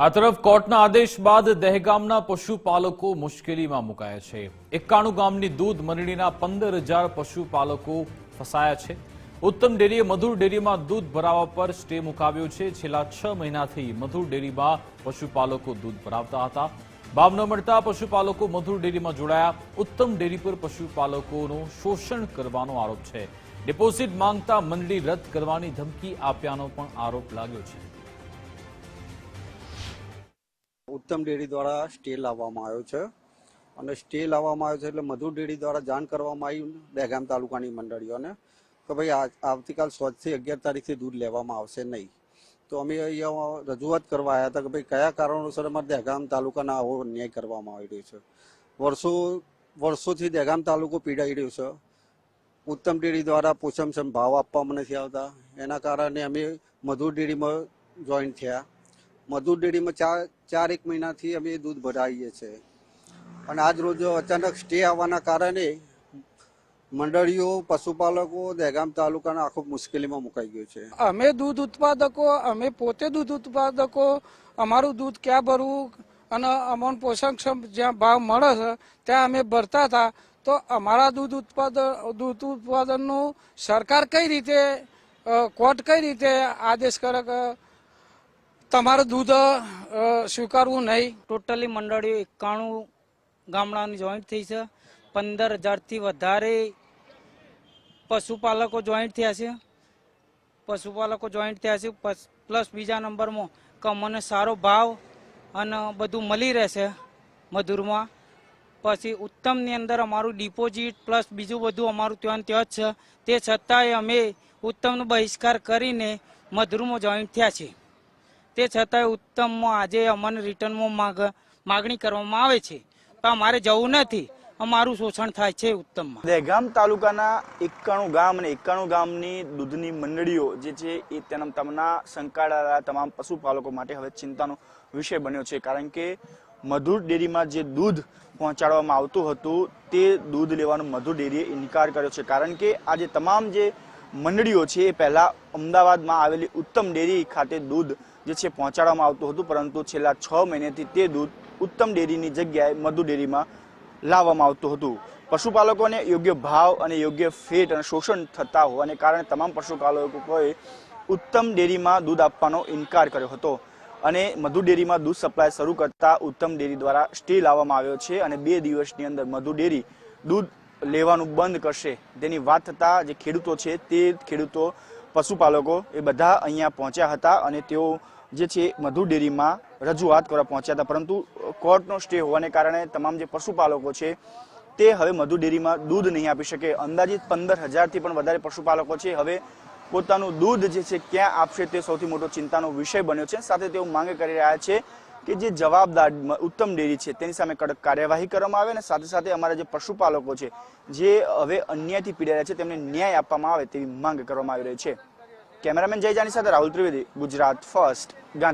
આ તરફ કોર્ટના આદેશ બાદ દહેગામના પશુપાલકો મુશ્કેલીમાં મુકાયા છે। 91 ગામની દૂધ મંડળીના 15,000 પશુપાલકો ફસાયા છે। ઉત્તમ ડેરીએ મધુર ડેરીમાં દૂધ ભરાવા પર સ્ટે મુકાવ્યો છે। છેલ્લા 6 મહિનાથી મધુર ડેરીમાં પશુપાલકો દૂધ ભરાવતા હતા। ભાવ ન મળતા પશુપાલકો મધુર ડેરીમાં જોડાયા। ઉત્તમ ડેરી પર પશુપાલકોનું શોષણ કરવાનો આરોપ છે। ડિપોઝિટ માંગતા મંડળી રદ કરવાની ધમકી આપ્યાનો પણ આરોપ લાગ્યો છે। ઉત્તમ ડેરી દ્વારા સ્ટે લાવવામાં આવ્યો છે અને સ્ટે લાવવામાં આવ્યો છે એટલે મધુર ડેરી દ્વારા જાણ કરવામાં આવી દહેગામ તાલુકાની મંડળીઓને કે ભાઈ આવતીકાલ 7 થી 11 તારીખથી દૂધ લેવામાં આવશે નહીં। તો અમે અહીંયા રજૂઆત કરવા આવ્યા હતા કે ભાઈ કયા કારણોસર અમારે દહેગામ તાલુકાના આવો અન્યાય કરવામાં આવી રહ્યો છે। વર્ષોથી દહેગામ તાલુકો પીડાઈ રહ્યો છે। ઉત્તમ ડેરી દ્વારા પોષણક્ષમ ભાવ આપવામાં નથી આવતા, એના કારણે અમે મધુર ડેરીમાં જોઈન થયા। મધુર ડેરીમાં 4 મહિનાથી અમે દૂધ ભરાવીએ છીએ અને આજ રોજ અચાનક સ્ટે આવવાના કારણે મંડળીઓ પશુપાલકો દહેગામ તાલુકાના આખો મુશ્કેલીમાં મુકાઈ ગયો છે। અમે દૂધ ઉત્પાદકો, અમે પોતે દૂધ ઉત્પાદકો, અમારું દૂધ ક્યાં ભરવું અને અમને પોષણક્ષમ જ્યાં ભાવ મળે છે ત્યાં અમે ભરતા હતા। તો અમારા દૂધ ઉત્પાદનનું સરકાર કઈ રીતે, કોર્ટ કઈ રીતે આદેશ કરે કે તમારું દૂધ સ્વીકારવું નહીં। ટોટલી મંડળીઓ 91 ગામડાની જોઈન્ટ થઈ છે। 15,000થી વધારે પશુપાલકો જોઈન્ટ થયા છે। પ્લસ બીજા નંબરમાં કે અમને સારો ભાવ અને બધું મળી રહેશે મધુરમાં। પછી ઉત્તમની અંદર અમારું ડિપોઝિટ પ્લસ બીજું બધું અમારું ત્યાં જ છે। તે છતાંય અમે ઉત્તમનો બહિષ્કાર કરીને મધુરમાં જોઈન્ટ થયા છીએ। તે છતાંય ઉત્તમમાં આજે અમને રિટર્નમાં માગણી કરવામાં આવે છે, પણ અમારે જવું નથી, અમારું શોષણ થાય છે ઉત્તમમાં। દહેગામ તાલુકાના 91 ગામ અને 91 ગામની દૂધની મંડળીઓ જે છે એ તેમના સંકળાયેલા તમામ પશુપાલકો માટે હવે ચિંતાનો વિષય બન્યો છે, કારણ કે મધુર ડેરીમાં જે દૂધ પહોંચાડવામાં આવતું હતું તે દૂધ લેવાનો મધુર ડેરીએ ઇનકાર કર્યો છે। કારણ કે આ જે તમામ જે મંડળીઓ છે એ પહેલા અમદાવાદમાં આવેલી ઉત્તમ ડેરી ખાતે દૂધ જે છે પહોંચાડવામાં આવતું હતું, પરંતુ છેલ્લા 6 મહિનાથી તે દૂધ ઉત્તમ ડેરીની જગ્યાએ મધુર ડેરીમાં લાવવામાં આવતું હતું। પશુપાલકોને યોગ્ય ભાવ અને યોગ્ય ફેટ અને શોષણ થતા હોવાને કારણે તમામ પશુપાલકોએ ઉત્તમ ડેરીમાં દૂધ આપવાનો ઇનકાર કર્યો હતો અને મધુર ડેરીમાં દૂધ સપ્લાય શરૂ કરતા ઉત્તમ ડેરી દ્વારા સ્ટે લાવવામાં આવ્યો છે અને 2 દિવસની અંદર મધુર ડેરી દૂધ લેવાનું બંધ કરશે તેની વાત થતા જે ખેડૂતો છે તે ખેડૂતો પશુપાલકો એ બધા અહીંયા પહોંચ્યા હતા અને તેઓ જે છે મધુર ડેરીમાં રજૂઆત કરવા પહોંચ્યા હતા, પરંતુ કોર્ટનો સ્ટે હોવાને કારણે તમામ જે પશુપાલકો છે તે હવે મધુર ડેરીમાં દૂધ નહીં આપી શકે। અંદાજિત 15,000થી પણ વધારે પશુપાલકો છે હવે પોતાનું દૂધ જે છે ક્યાં આપશે તે સૌથી મોટો ચિંતાનો વિષય બન્યો છે। સાથે તેઓ માંગ કરી રહ્યા છે કે જે જવાબદાર ઉત્તમ ડેરી છે તેની સામે કડક કાર્યવાહી કરવામાં આવે અને સાથે સાથે અમારા જે પશુપાલકો છે જે હવે અન્યાયથી પીડાઈ રહ્યા છે તેમને ન્યાય આપવામાં આવે તેવી માંગ કરવામાં આવી રહી છે। કેમેરામેન જય જાની સાથે રાહુલ ત્રિવેદી, ગુજરાત ફર્સ્ટ।